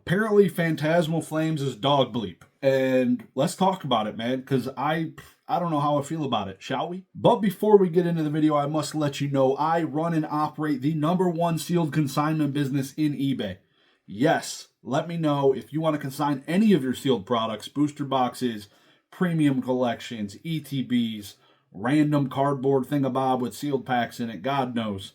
Apparently, Phantasmal Flames is dog bleep. And let's talk about it, man, because I don't know how I feel about it, shall we? But before we get into the video, I must let you know I run and operate the #1 sealed consignment business in eBay. Yes, let me know if you want to consign any of your sealed products, booster boxes, premium collections, ETBs, random cardboard thingamabob with sealed packs in it, God knows.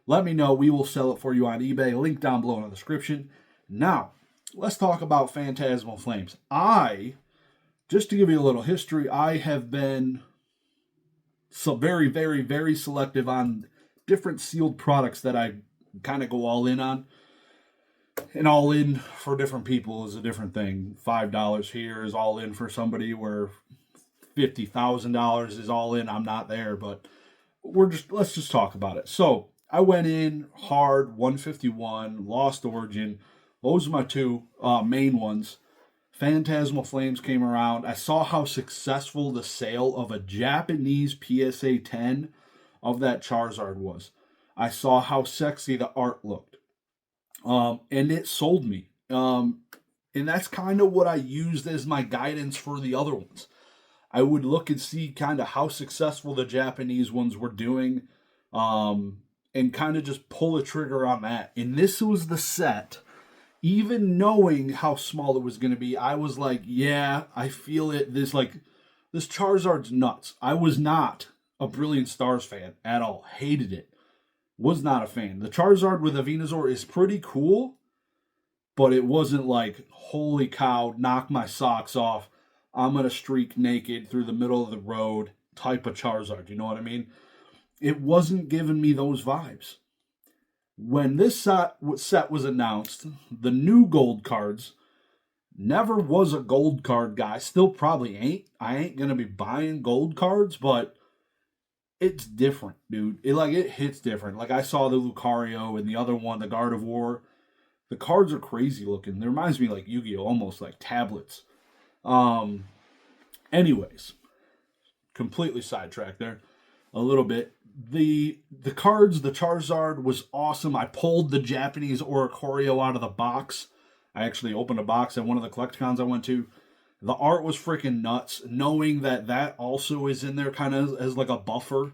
Let me know. We will sell it for you on eBay. Link down below in the description. Now, let's talk about Phantasmal Flames. Just to give you a little history, I have been so very, very, very selective on different sealed products that I kind of go all in on. And all in for different people is a different thing. $5 here is all in for somebody, where $50,000 is all in. I'm not there, but let's just talk about it. So I went in hard, 151, Lost Origin. Those are my two main ones. Phantasmal Flames came around. I saw how successful the sale of a Japanese PSA 10 of that Charizard was. I saw how sexy the art looked. And it sold me. And that's kind of what I used as my guidance for the other ones. I would look and see kind of how successful the Japanese ones were doing, and kind of just pull the trigger on that. And this was the set. Even knowing how small it was going to be, I was like, yeah, I feel it. This Charizard's nuts. I was not a Brilliant Stars fan at all. Hated it. Was not a fan. The Charizard with a Venusaur is pretty cool, but it wasn't like, holy cow, knock my socks off, I'm going to streak naked through the middle of the road type of Charizard. You know what I mean? It wasn't giving me those vibes. When this set was announced, the new gold cards, never was a gold card guy, still probably ain't. I ain't going to be buying gold cards, but it's different, dude. It hits different. Like, I saw the Lucario and the other one, the Gardevoir. The cards are crazy looking. It reminds me like Yu-Gi-Oh, almost like tablets. Anyways, completely sidetracked there a little bit. The cards, the Charizard was awesome. I pulled the Japanese Oricorio out of the box. I actually opened a box at one of the Collecticons I went to. The art was freaking nuts, knowing that also is in there kind of as like a buffer.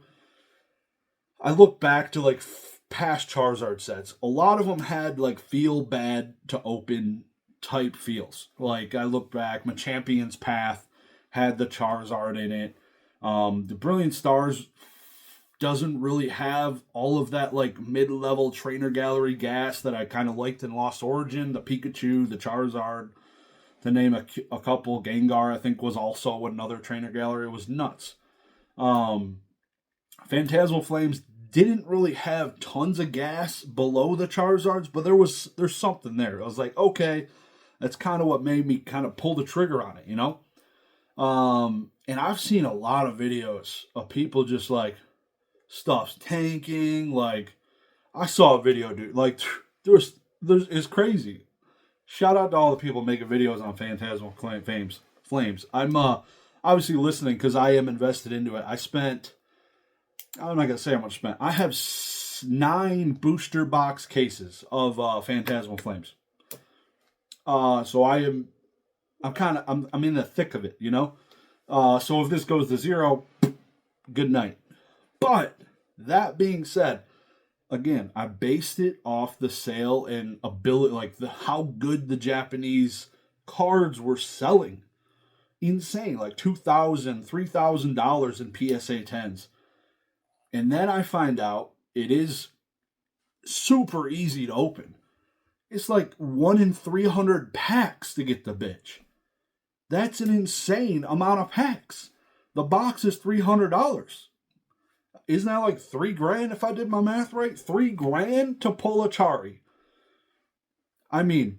I look back to like past Charizard sets. A lot of them had like feel bad to open type feels. Like, I look back, my Champion's Path had the Charizard in it. The Brilliant Stars doesn't really have all of that like mid-level trainer gallery gas that I kind of liked in Lost Origin. The Pikachu, the Charizard, to name a couple. Gengar, I think, was also another trainer gallery. It was nuts. Phantasmal Flames didn't really have tons of gas below the Charizards, but there's something there. I was like, okay, that's kind of what made me kind of pull the trigger on it, you know? And I've seen a lot of videos of people just like, stuff's tanking. Like, I saw a video, dude. Like, there's it's crazy. Shout out to all the people making videos on Phantasmal Flames. I'm obviously listening because I am invested into it. I'm not gonna say how much I spent. I have 9 booster box cases of Phantasmal Flames. So I'm in the thick of it, you know. So if this goes to 0, good night. But that being said, again, I based it off the sale and ability, like how good the Japanese cards were selling. Insane, like $2,000, $3,000 in PSA 10s. And then I find out it is super easy to open. It's like 1 in 300 packs to get the bitch. That's an insane amount of packs. The box is $300. Isn't that like $3,000 if I did my math right? $3,000 to pull a Chari. I mean,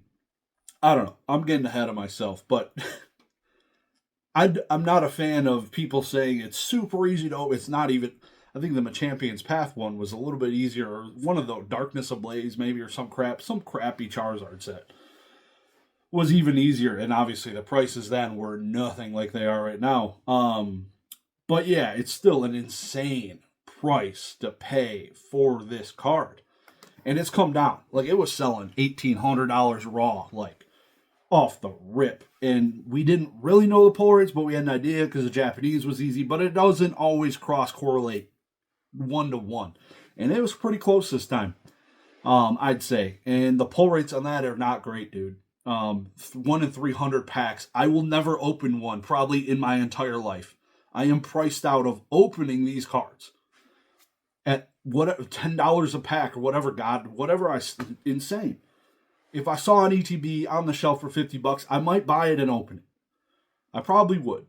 I don't know. I'm getting ahead of myself, but I'm not a fan of people saying it's super easy to open. It's not even. I think the Champion's Path one was a little bit easier. Or one of the Darkness Ablaze maybe, or some crappy Charizard set was even easier. And obviously the prices then were nothing like they are right now. But yeah, it's still an insane price to pay for this card. And it's come down. Like, it was selling $1,800 raw, like off the rip. And we didn't really know the pull rates, but we had an idea because the Japanese was easy, but it doesn't always cross correlate 1-to-1. And it was pretty close this time, I'd say. And the pull rates on that are not great, dude. 1 in 300 packs. I will never open one, probably in my entire life. I am priced out of opening these cards at what, $10 a pack or whatever. God, whatever. Insane. If I saw an ETB on the shelf for $50, I might buy it and open it. I probably would.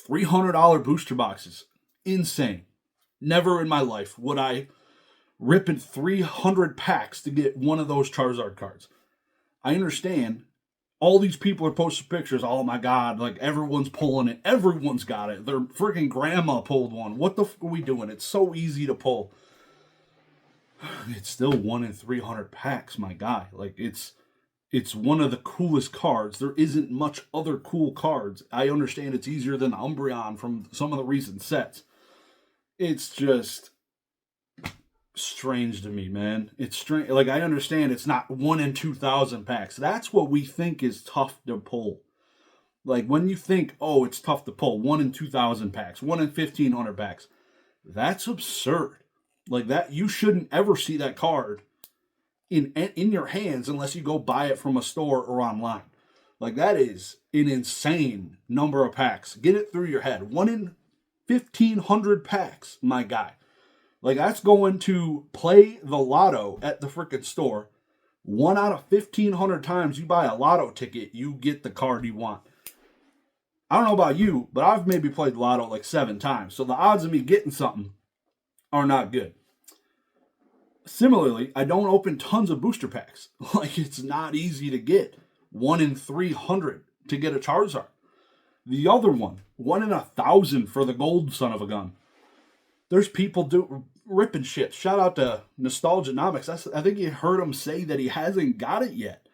$300 booster boxes. Insane. Never in my life would I rip in 300 packs to get one of those Charizard cards. I understand all these people are posting pictures. Oh my God, like everyone's pulling it. Everyone's got it. Their freaking grandma pulled one. What the fuck are we doing? It's so easy to pull. It's still 1 in 300 packs, my guy. Like it's one of the coolest cards. There isn't much other cool cards. I understand it's easier than Umbreon from some of the recent sets. It's just strange to me, man. It's strange. Like, I understand it's not 1 in 2,000 packs. That's what we think is tough to pull. Like, when you think, oh, it's tough to pull 1 in 2,000 packs, 1 in 1,500 packs, that's absurd. Like, that, you shouldn't ever see that card in your hands unless you go buy it from a store or online. Like, that is an insane number of packs. Get it through your head. 1 in 1,500 packs, my guy. Like, that's going to play the lotto at the freaking store. 1 out of 1,500 times you buy a lotto ticket, you get the card you want. I don't know about you, but I've maybe played lotto like 7 times. So the odds of me getting something are not good. Similarly, I don't open tons of booster packs. Like, it's not easy to get 1 in 300 to get a Charizard. The other one, 1 in 1,000 for the gold son of a gun. There's people ripping shit. Shout out to Nostalgianomics. I think you heard him say that he hasn't got it yet.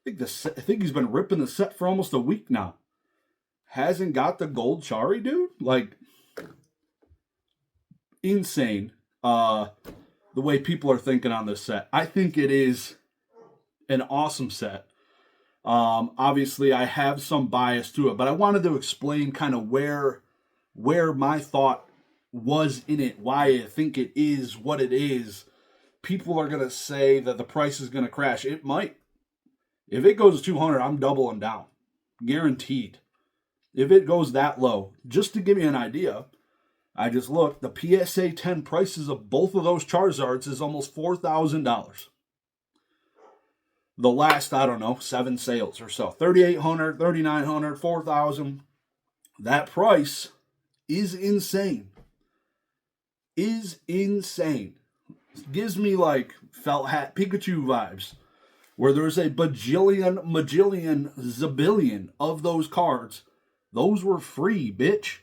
I think he's been ripping the set for almost a week now. Hasn't got the gold Chari, dude? Like, insane. The way people are thinking on this set. I think it is an awesome set. Obviously, I have some bias to it, but I wanted to explain kind of where my thought was in it, why I think it is what it is. People are going to say that the price is going to crash. It might. If it goes to 200, I'm doubling down. Guaranteed. If it goes that low, just to give you an idea, I just looked, the PSA 10 prices of both of those Charizards is almost $4,000. The last, I don't know, 7 sales or so. $3,800, $3,900, $4,000. That price is insane. Is insane. Gives me like felt hat Pikachu vibes, where there's a bajillion, majillion, zabillion of those cards. Those were free, bitch.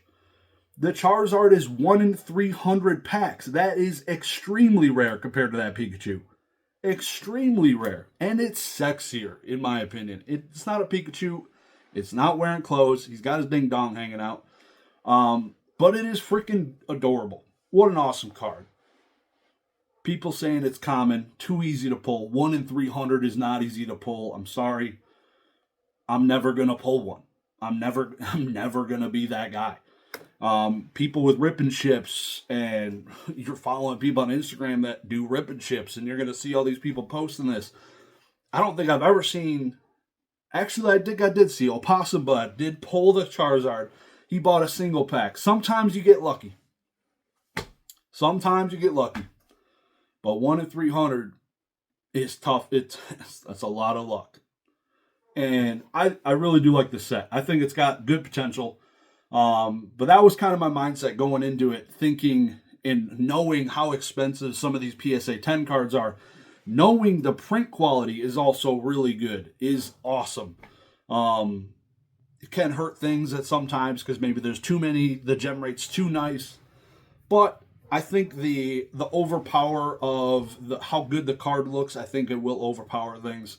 The Charizard is 1 in 300 packs. That is extremely rare compared to that Pikachu. Extremely rare. And it's sexier, in my opinion. It's not a Pikachu. It's not wearing clothes. He's got his ding dong hanging out. But it is freaking adorable. What an awesome card. People saying it's common, too easy to pull. 1 in 300 is not easy to pull. I'm sorry. I'm never going to pull one. I'm never going to be that guy. People with ripping ships, and you're following people on Instagram that do ripping ships, and you're going to see all these people posting this. I don't think I've ever seen... Actually, I think I did see Opossum Bud did pull the Charizard. He bought a single pack. Sometimes you get lucky. Sometimes you get lucky. But 1 in 300 is tough. That's a lot of luck. And I really do like this set. I think it's got good potential. But that was kind of my mindset going into it, thinking and knowing how expensive some of these PSA 10 cards are. Knowing the print quality is also really good, is awesome. It can hurt things at sometimes because maybe there's too many, the gem rate's too nice. But I think the overpower of how good the card looks, I think it will overpower things.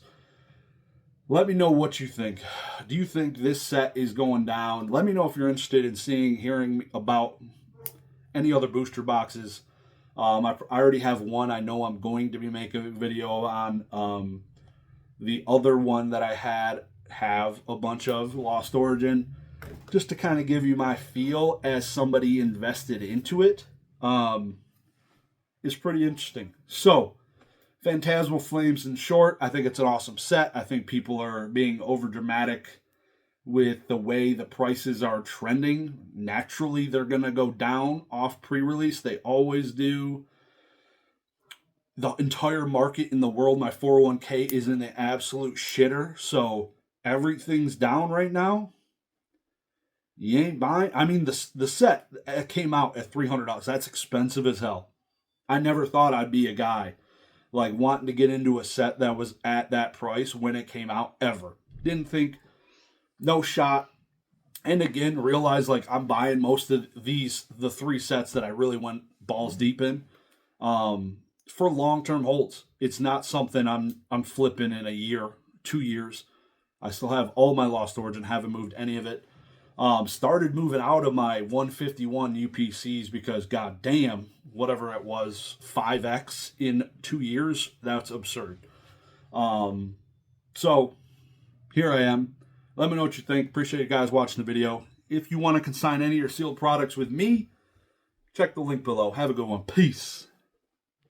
Let me know what you think. Do you think this set is going down? Let me know if you're interested in hearing about any other booster boxes. I already have one. I know I'm going to be making a video on. The other one that I had have a bunch of Lost Origin, just to kind of give you my feel as somebody invested into it. Is pretty interesting. So, Phantasmal Flames, in short, I think it's an awesome set. I think people are being over dramatic with the way the prices are trending. Naturally, they're going to go down off pre-release. They always do. The entire market in the world, my 401k, is in the absolute shitter. So everything's down right now. You ain't buying. I mean, the set came out at $300. That's expensive as hell. I never thought I'd be a guy like wanting to get into a set that was at that price when it came out, ever. Didn't think, no shot. And again, realize like I'm buying most of the 3 sets that I really went balls deep in, for long-term holds. It's not something I'm flipping in a year, 2 years. I still have all my Lost Origin, haven't moved any of it. Started moving out of my 151 UPCs because, god damn, whatever it was, 5x in 2 years, that's absurd. So here I am. Let me know what you think. Appreciate you guys watching the video. If you want to consign any of your sealed products with me, check the link below. Have a good one. Peace.